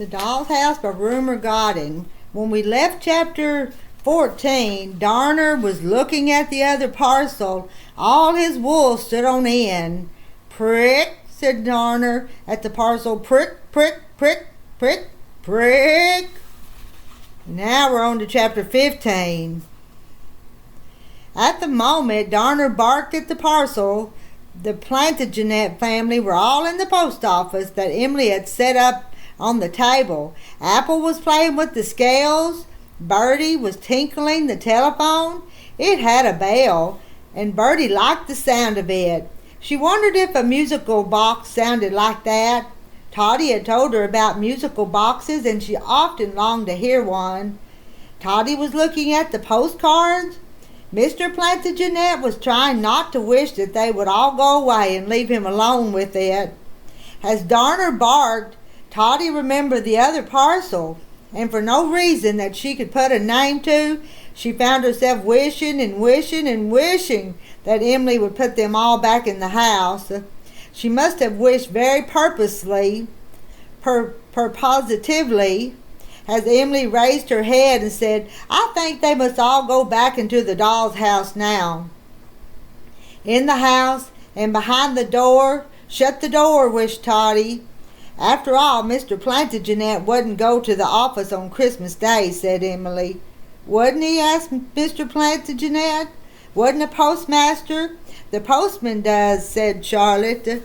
The Doll's House by Rumer, Godden. When we left chapter 14, Darner was looking at the other parcel. All his wool stood on end. Prick, said Darner at the parcel. Prick, prick, prick, prick, prick. Now we're on to chapter 15. At the moment Darner barked at the parcel, the Plantagenet family were all in the post office that Emily had set up on the table. Apple was playing with the scales. Bertie was tinkling the telephone. It had a bell, and Bertie liked the sound of it. She wondered if a musical box sounded like that. Toddy had told her about musical boxes, and she often longed to hear one. Toddy was looking at the postcards. Mr. Plantagenet was trying not to wish that they would all go away and leave him alone with it. As Darner barked, Toddy remembered the other parcel, and for no reason that she could put a name to, she found herself wishing and wishing and wishing that Emily would put them all back in the house. She must have wished very purpositively, as Emily raised her head and said, "I think they must all go back into the doll's house now." In the house and behind the door. Shut the door, wished Toddy. After all, Mr. Plantagenet wouldn't go to the office on Christmas Day, said Emily. Wouldn't he? Asked Mr. Plantagenet. Wouldn't a postmaster? The postman does, said Charlotte.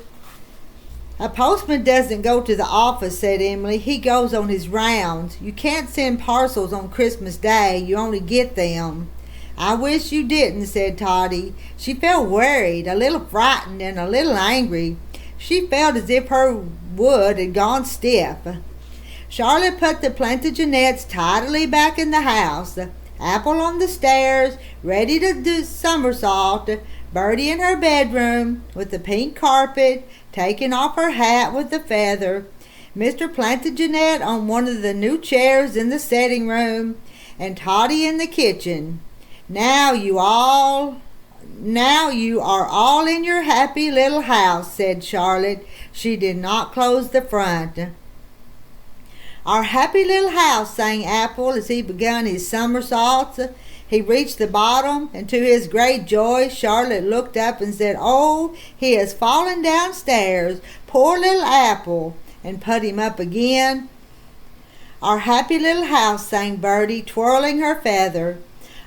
A postman doesn't go to the office, said Emily. He goes on his rounds. You can't send parcels on Christmas Day. You only get them. I wish you didn't, said Toddy. She felt worried, a little frightened, and a little angry. She felt as if her wood had gone stiff. Charlotte put the Plantagenets tidily back in the house. Apple on the stairs, ready to do somersault. Bertie in her bedroom, with the pink carpet, taking off her hat with the feather. Mr. Plantagenet on one of the new chairs in the sitting room, and Toddy in the kitchen. Now you are all in your happy little house, said Charlotte. She did not close the front. Our happy little house, sang Apple as he began his somersaults. He reached the bottom, and to his great joy, Charlotte looked up and said, "Oh, he has fallen downstairs, poor little Apple," and put him up again. Our happy little house, sang Bertie, twirling her feather.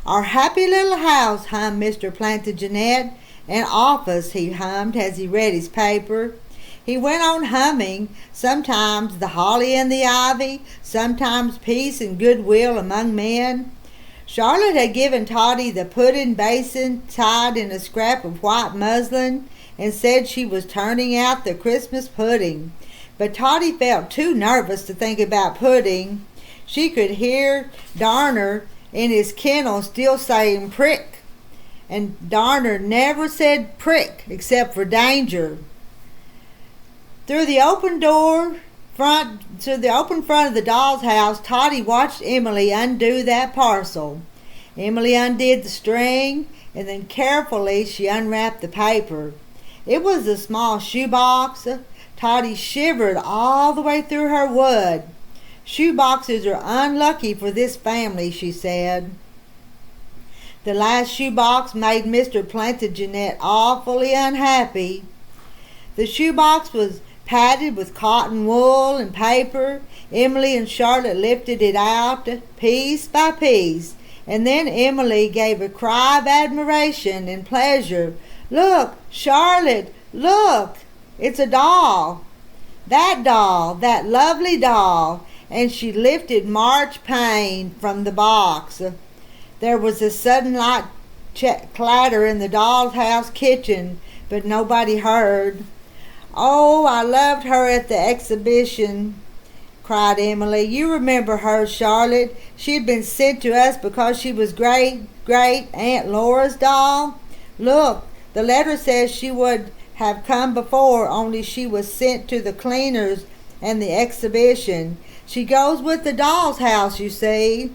Our happy little house, hummed Mr. Plantagenet. An office, he hummed as he read his paper. He went on humming, sometimes the holly and the ivy, sometimes peace and goodwill among men. Charlotte had given Toddy the pudding basin tied in a scrap of white muslin, and said she was turning out the Christmas pudding. But Toddy felt too nervous to think about pudding. She could hear Darner in his kennel still saying prick, and Darner never said prick except for danger. Through the open front of the doll's house, Toddy watched Emily undo that parcel. Emily undid the string, and then carefully she unwrapped the paper. It was a small shoebox. Toddy shivered all the way through her wood. Shoeboxes are unlucky for this family, she said. The last shoebox made Mr. Plantagenet awfully unhappy. The shoebox was padded with cotton wool and paper. Emily and Charlotte lifted it out piece by piece, and then Emily gave a cry of admiration and pleasure. "Look, Charlotte, look! It's a doll! That lovely doll!" And she lifted March Payne from the box. There was a sudden light clatter in the doll's house kitchen, but nobody heard. "Oh, I loved her at the exhibition," cried Emily. "You remember her, Charlotte. She had been sent to us because she was great-great-Aunt Laura's doll. Look, the letter says she would have come before, only she was sent to the cleaners and the exhibition. She goes with the doll's house, you see."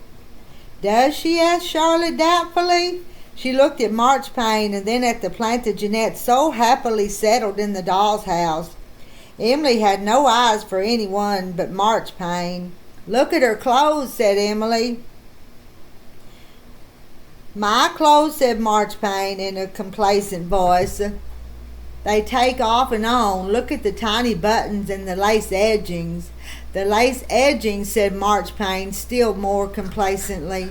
"Does she?" asked Charlotte doubtfully. She looked at Marchpane and then at the Plantagenets so happily settled in the doll's house. Emily had no eyes for anyone but Marchpane. "Look at her clothes," said Emily. "My clothes," said Marchpane in a complacent voice. "They take off and on. Look at the tiny buttons and the lace edgings." "The lace edgings," said Marchpane still more complacently.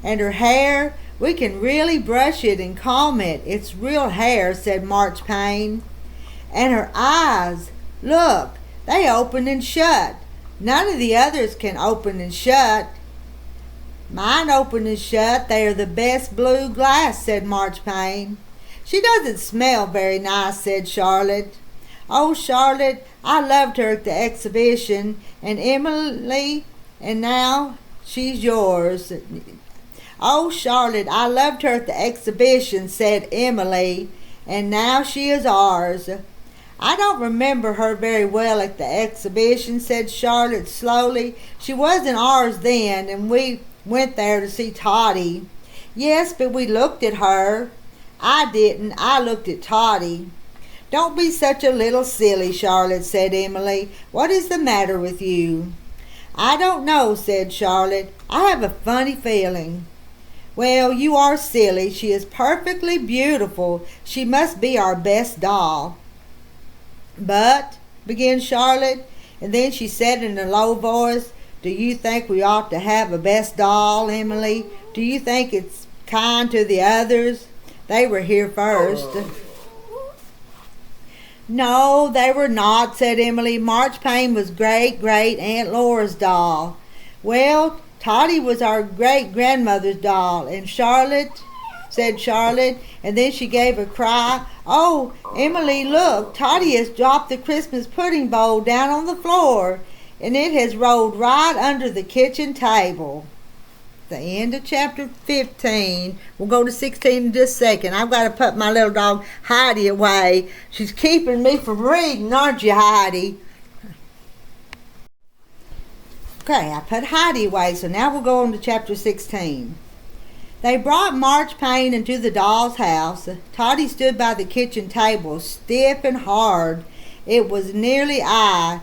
"And her hair, we can really brush it and comb it. It's real hair," said Marchpane. "And her eyes, look, they open and shut. None of the others can open and shut." "Mine open and shut. They are the best blue glass," said Marchpane. "She doesn't smell very nice," said Charlotte. "Oh, Charlotte, I loved her at the exhibition, and Emily, and now she's yours." "Oh, Charlotte, I loved her at the exhibition," said Emily, "and now she is ours." "I don't remember her very well at the exhibition," said Charlotte slowly. "She wasn't ours then, and we went there to see Toddy." "Yes, but we looked at her." "I didn't. I looked at Toddy." "Don't be such a little silly, Charlotte," said Emily. "What is the matter with you?" "I don't know," said Charlotte. "I have a funny feeling." "Well, you are silly. She is perfectly beautiful. She must be our best doll." "But," began Charlotte, and then she said in a low voice, "Do you think we ought to have a best doll, Emily? Do you think it's kind to the others? They were here first." "No, they were not," said Emily. "Marchpane was great Aunt Laura's doll." "Well, Toddy was our great-grandmother's doll, and Charlotte," said Charlotte, and then she gave a cry. "Oh, Emily, look, Toddy has dropped the Christmas pudding bowl down on the floor, and it has rolled right under the kitchen table." The end of chapter 15. We'll go to 16 in just a second. I've got to put my little dog Heidi away. She's keeping me from reading, aren't you, Heidi? Okay, I put Heidi away, so now we'll go on to chapter 16. They brought Marchpane into the doll's house. Toddy stood by the kitchen table, stiff and hard. It was nearly I,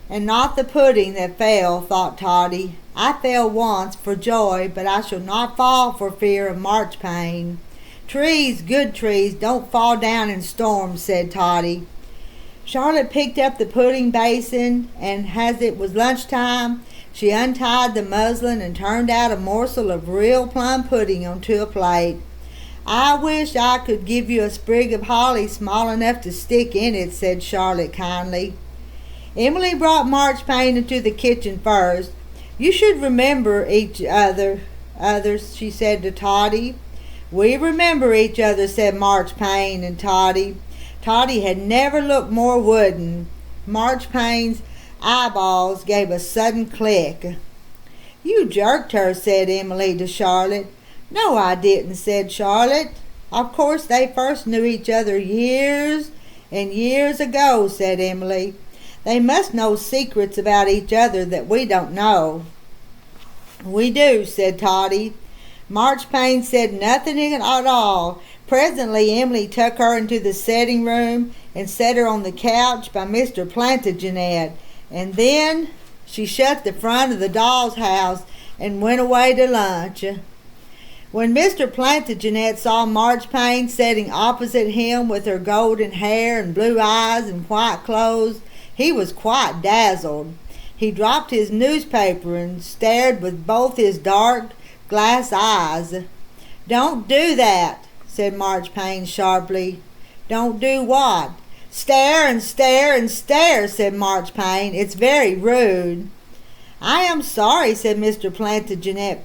and not the pudding that fell, thought Toddy. I fell once for joy, but I shall not fall for fear of Marchpane. Trees, good trees, don't fall down in storms, said Toddy. Charlotte picked up the pudding basin, and as it was lunchtime, she untied the muslin and turned out a morsel of real plum pudding onto a plate. I wish I could give you a sprig of holly small enough to stick in it, said Charlotte kindly. Emily brought Marchpane into the kitchen first. You should remember each other, she said to Toddy. We remember each other, said Marchpane and Toddy. Toddy had never looked more wooden. Marchpane's eyeballs gave a sudden click. You jerked her, said Emily to Charlotte. No, I didn't, said Charlotte. Of course they first knew each other years and years ago, said Emily. They must know secrets about each other that we don't know. We do, said Toddy. Marchpane said nothing at all. Presently Emily took her into the sitting room and set her on the couch by Mr. Plantagenet, and then she shut the front of the doll's house and went away to lunch. When Mr. Plantagenet saw Marchpane sitting opposite him with her golden hair and blue eyes and white clothes, he was quite dazzled. He dropped his newspaper and stared with both his dark glass eyes. Don't do that, said Marchpane sharply. Don't do what? Stare and stare and stare, said Marchpane. It's very rude. I am sorry, said Mr. Plantagenet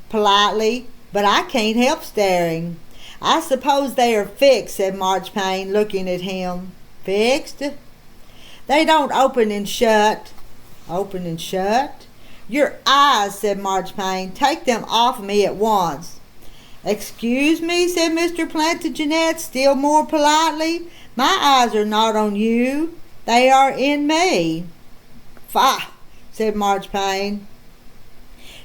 politely, but I can't help staring. I suppose they are fixed, said Marchpane, looking at him. Fixed? They don't open and shut. Open and shut? Your eyes, said Marchpane. Take them off me at once. Excuse me, said Mr. Plantagenet, still more politely. My eyes are not on you. They are in me. Faugh, said Marchpane.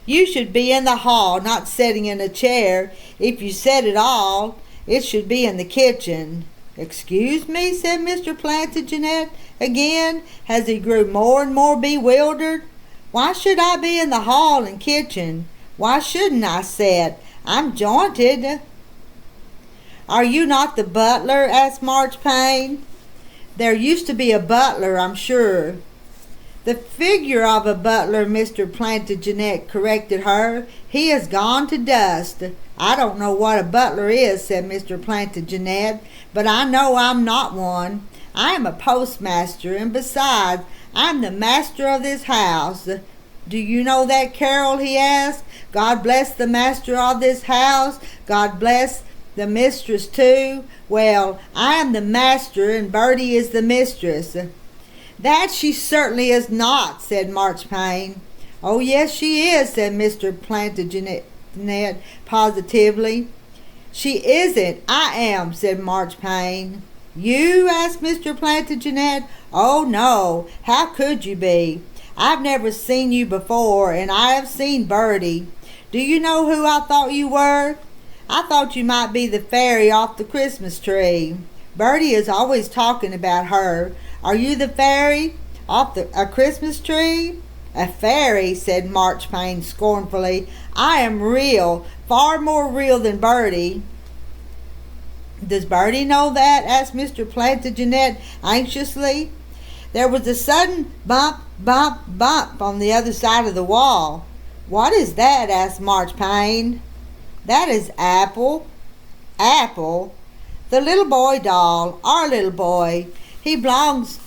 You should be in the hall, not sitting in a chair. If you sit at all, it should be in the kitchen. "Excuse me," said Mr. Plantagenet again, as he grew more and more bewildered. "Why should I be in the hall and kitchen? Why shouldn't I sit? I'm jointed." "Are you not the butler?" asked Marchpane. "There used to be a butler, I'm sure." "The figure of a butler," Mr. Plantagenet corrected her. "He has gone to dust." "I don't know what a butler is," said Mr. Plantagenet, "but I know I'm not one. I am a postmaster, and besides, I'm the master of this house." "Do you know that carol?" he asked. "God bless the master of this house. God bless the mistress too." "Well, I am the master, and Bertie is the mistress." "That she certainly is not," said Marchpane. "Oh, yes, she is," said Mr. Plantagenet positively. "She isn't. I am," said Marchpane. "You?" asked Mr. Plantagenet. "Oh, no. How could you be? I've never seen you before, and I have seen Bertie. Do you know who I thought you were? I thought you might be the fairy off the Christmas tree. Bertie is always talking about her. Are you the fairy off a Christmas tree?" "A fairy," said Marchpane scornfully. "I am real, far more real than Bertie." "Does Bertie know that?" asked Mr. Plantagenet anxiously. There was a sudden bump, bump, bump on the other side of the wall. "What is that?" asked Marchpane. "That is Apple." "Apple?" "The little boy doll, our little boy. He belongs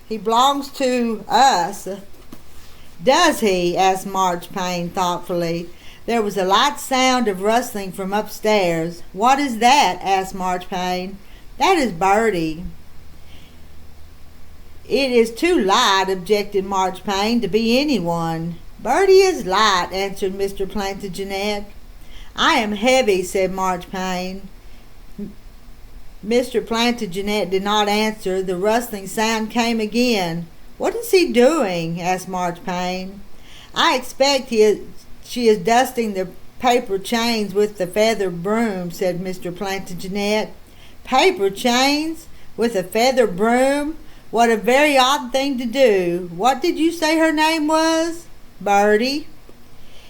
to us." "Does he?" asked Marchpane thoughtfully. There was a light sound of rustling from upstairs. "What is that?" asked Marchpane. "That is Bertie." "It is too light," objected Marchpane, "to be anyone." "Bertie is light," answered Mr. Plantagenet. "I am heavy," said Marchpane. Mr. Plantagenet did not answer. The rustling sound came again. "What is he doing?" asked Marchpane. "I expect she is dusting the paper chains with the feather broom," said Mr. Plantagenet. "Paper chains? With a feather broom? What a very odd thing to do. What did you say her name was?" "Bertie."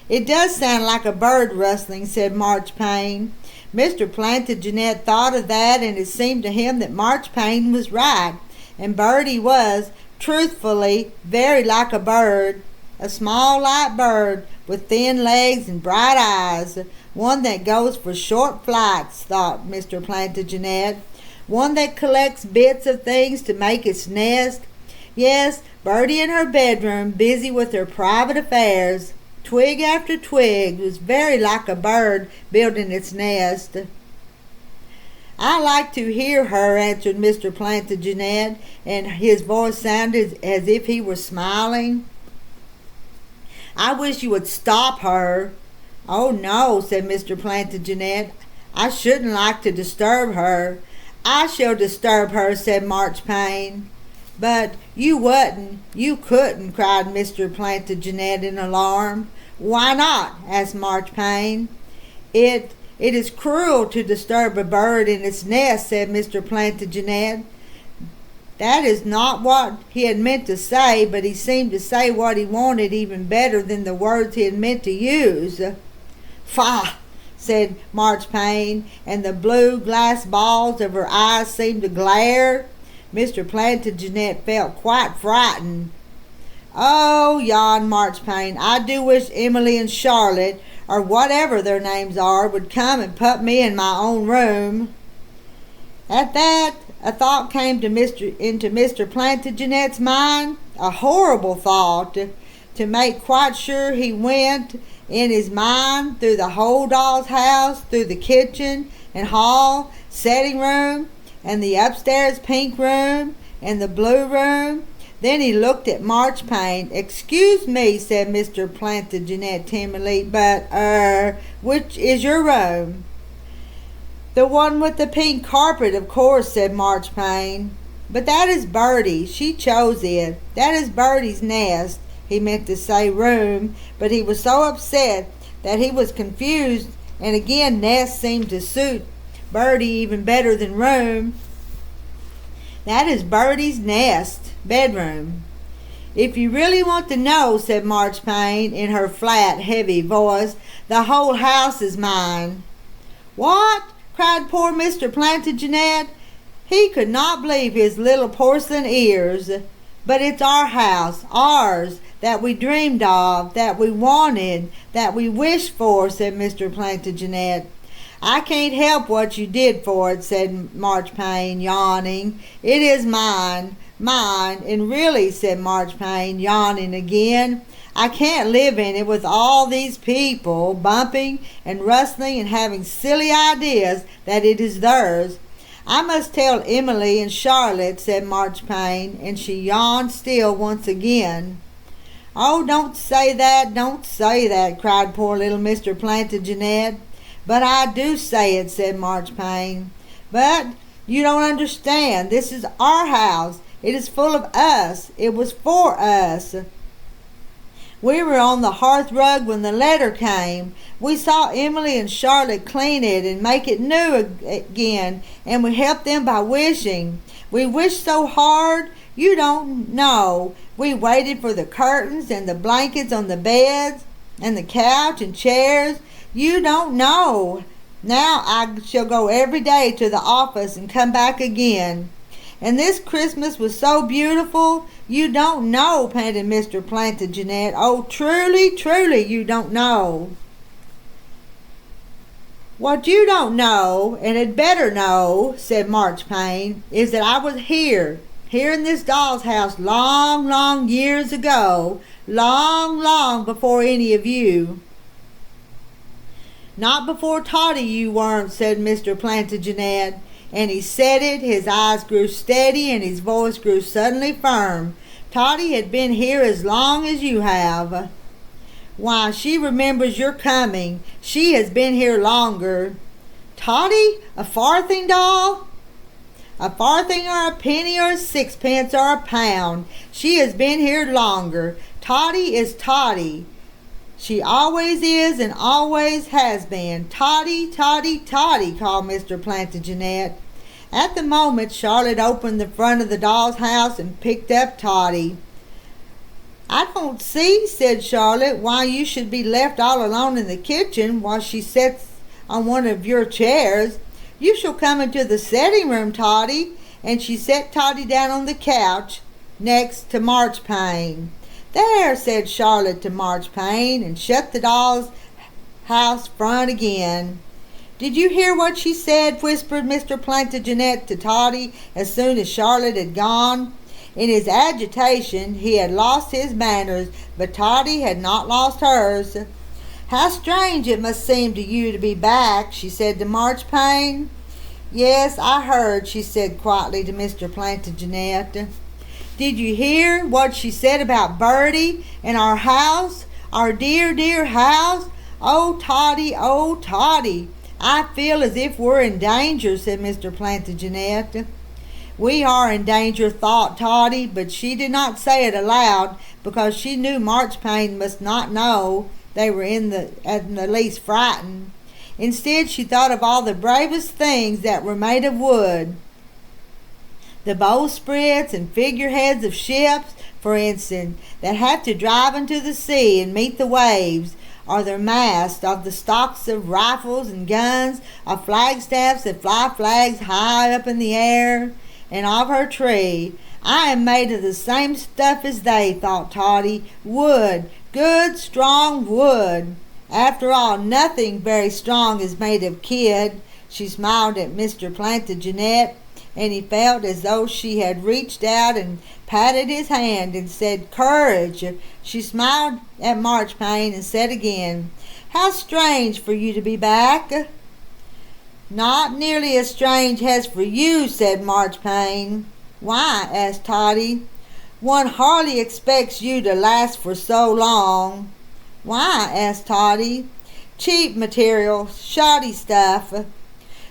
"It does sound like a bird rustling," said Marchpane. Mr. Plantagenet thought of that, and it seemed to him that Marchpane was right, and Bertie was, truthfully, very like a bird. A small light bird with thin legs and bright eyes. One that goes for short flights, thought Mr. Plantagenet. One that collects bits of things to make its nest. Yes, Bertie in her bedroom, busy with her private affairs. Twig after twig was very like a bird building its nest. "I like to hear her," answered Mr. Plantagenet, and his voice sounded as if he were smiling. "I wish you would stop her." "Oh, no," said Mr. Plantagenet. "I shouldn't like to disturb her." "I shall disturb her," said Marchpane. "But you wouldn't, you couldn't," cried Mr. Plantagenet in alarm. "Why not?" asked Marchpane. It is cruel to disturb a bird in its nest," said Mr. Plantagenet. That is not what he had meant to say, but he seemed to say what he wanted even better than the words he had meant to use. "Faugh!" said Marchpane, and the blue glass balls of her eyes seemed to glare. Mr. Plantagenet felt quite frightened. "Oh," yawned Marchpane, "I do wish Emily and Charlotte, or whatever their names are, would come and put me in my own room." At that, a thought came into Mr. Plantagenet's mind, a horrible thought. To make quite sure, he went in his mind through the whole doll's house, through the kitchen and hall, setting room, and the upstairs pink room, and the blue room. Then he looked at Marchpane. "Excuse me," said Mr. Plantagenet timidly, "but, which is your room?" "The one with the pink carpet, of course," said Marchpane. "But that is Bertie. She chose it. That is Bertie's nest." He meant to say room, but he was so upset that he was confused, and again nest seemed to suit Birdie even better than room. That is Birdie's nest, bedroom. If you really want to know, said Marchpane in her flat, heavy voice, the whole house is mine. What? Cried poor Mr. Plantagenet. He could not believe his little porcelain ears. But it's our house, ours, that we dreamed of, that we wanted, that we wished for, said Mr. Plantagenet. I can't help what you did for it, said Marchpane, yawning. It is mine, and really, said Marchpane, yawning again, I can't live in it with all these people bumping and rustling and having silly ideas that it is theirs. I must tell Emily and Charlotte, said Marchpane, and she yawned still once again. Oh, don't say that, cried poor little Mr. Plantagenet. But I do say it, said Marchpane. But you don't understand. This is our house. It is full of us. It was for us. We were on the hearth rug when the letter came. We saw Emily and Charlotte clean it and make it new again, and we helped them by wishing. We wished so hard, you don't know. We waited for the curtains and the blankets on the beds and the couch and chairs. You don't know. Now I shall go every day to the office and come back again. And this Christmas was so beautiful. You don't know, panted Mr. Plantagenet. Oh, truly, truly, you don't know. What you don't know, and had better know, said Marchpane, is that I was here in this doll's house long, long years ago, long, long before any of you. Not before Toddy you weren't, said Mr. Plantagenet. And he said it, his eyes grew steady, and his voice grew suddenly firm. Toddy had been here as long as you have. Why, she remembers your coming. She has been here longer. Toddy, a farthing doll? A farthing or a penny or a sixpence or a pound. She has been here longer. Toddy is Toddy. She always is and always has been. Toddy, Toddy, Toddy, called Mr. Plantagenet. At the moment, Charlotte opened the front of the doll's house and picked up Toddy. I don't see, said Charlotte, why you should be left all alone in the kitchen while she sits on one of your chairs. You shall come into the setting room, Toddy. And she set Toddy down on the couch next to Marchpane. There, said Charlotte to Marchpane, and shut the doll's house front again. Did you hear what she said? Whispered Mr. Plantagenet to Toddy as soon as Charlotte had gone. In his agitation he had lost his manners, but Toddy had not lost hers. How strange it must seem to you to be back, she said to Marchpane. Yes, I heard, she said quietly to Mr. Plantagenet. Did you hear what she said about Birdie and our house? Our dear, dear house? Oh, Toddy, I feel as if we're in danger, said Mr. Plantagenet. We are in danger, thought Toddy, but she did not say it aloud because she knew Marchpane must not know they were in the least frightened. Instead, she thought of all the bravest things that were made of wood. The bowsprits and figureheads of ships, for instance, that have to drive into the sea and meet the waves, or their masts, of the stocks of rifles and guns, of flagstaffs that fly flags high up in the air, and of her tree. I am made of the same stuff as they, thought Toddy. Wood, good, strong wood. After all, nothing very strong is made of kid. She smiled at Mr. Plantagenet, and he felt as though she had reached out and patted his hand and said, Courage. She smiled at Marchpane and said again, How strange for you to be back. Not nearly as strange as for you, said Marchpane. Why? Asked Toddy. One hardly expects you to last for so long. Why? Asked Toddy. Cheap material, shoddy stuff.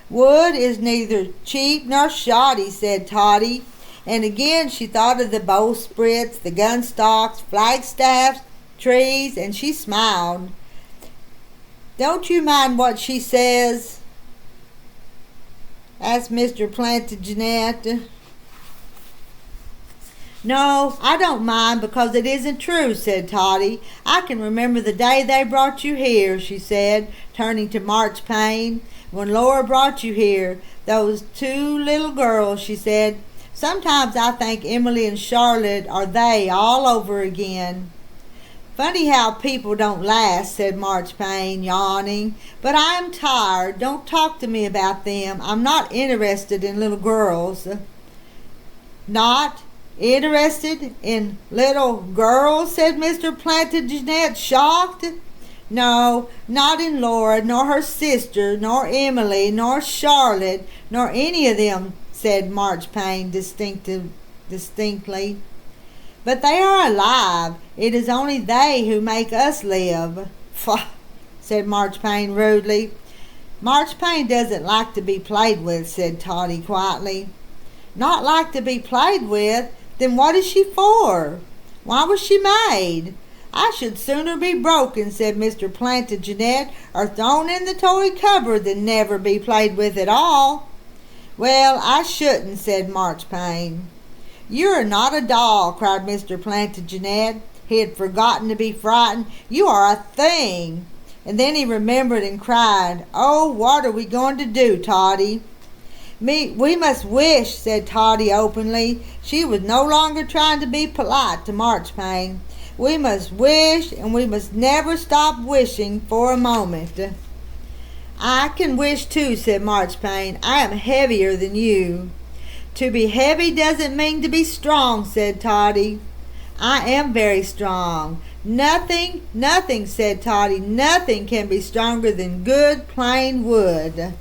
Wood is neither cheap nor shoddy, said Toddy, and again she thought of the bowsprits, the gun stocks, flagstaffs, trees, and she smiled. Don't you mind what she says? asked Mr. Plantagenet. No, I don't mind because it isn't true, said Toddy. I can remember the day they brought you here, she said, turning to Marchpane. When Laura brought you here, those two little girls, she said. Sometimes I think Emily and Charlotte are they all over again. Funny how people don't last, said Marchpane, yawning. But I am tired. Don't talk to me about them. I'm not interested in little girls. Not interested in little girls, said Mr. Plantagenet, shocked. No, not in Laura, nor her sister, nor Emily, nor Charlotte, nor any of them, said Marchpane distinctly. But they are alive. It is only they who make us live. Faugh, said Marchpane rudely. Marchpane doesn't like to be played with, said Toddy quietly. Not like to be played with? Then what is she for? Why was she made? I should sooner be broken, said Mr. Plantagenet, or thrown in the toy cupboard than never be played with at all. Well, I shouldn't, said Marchpane. You are not a doll, cried Mr. Plantagenet. He had forgotten to be frightened. You are a thing. And then he remembered and cried, Oh, what are we going to do, Toddy? We must wish, said Toddy openly. She was no longer trying to be polite to Marchpane. We must wish, and we must never stop wishing for a moment. I can wish too, said Marchpane. I am heavier than you. To be heavy doesn't mean to be strong, said Toddy. I am very strong. Nothing, said Toddy. Nothing can be stronger than good plain wood.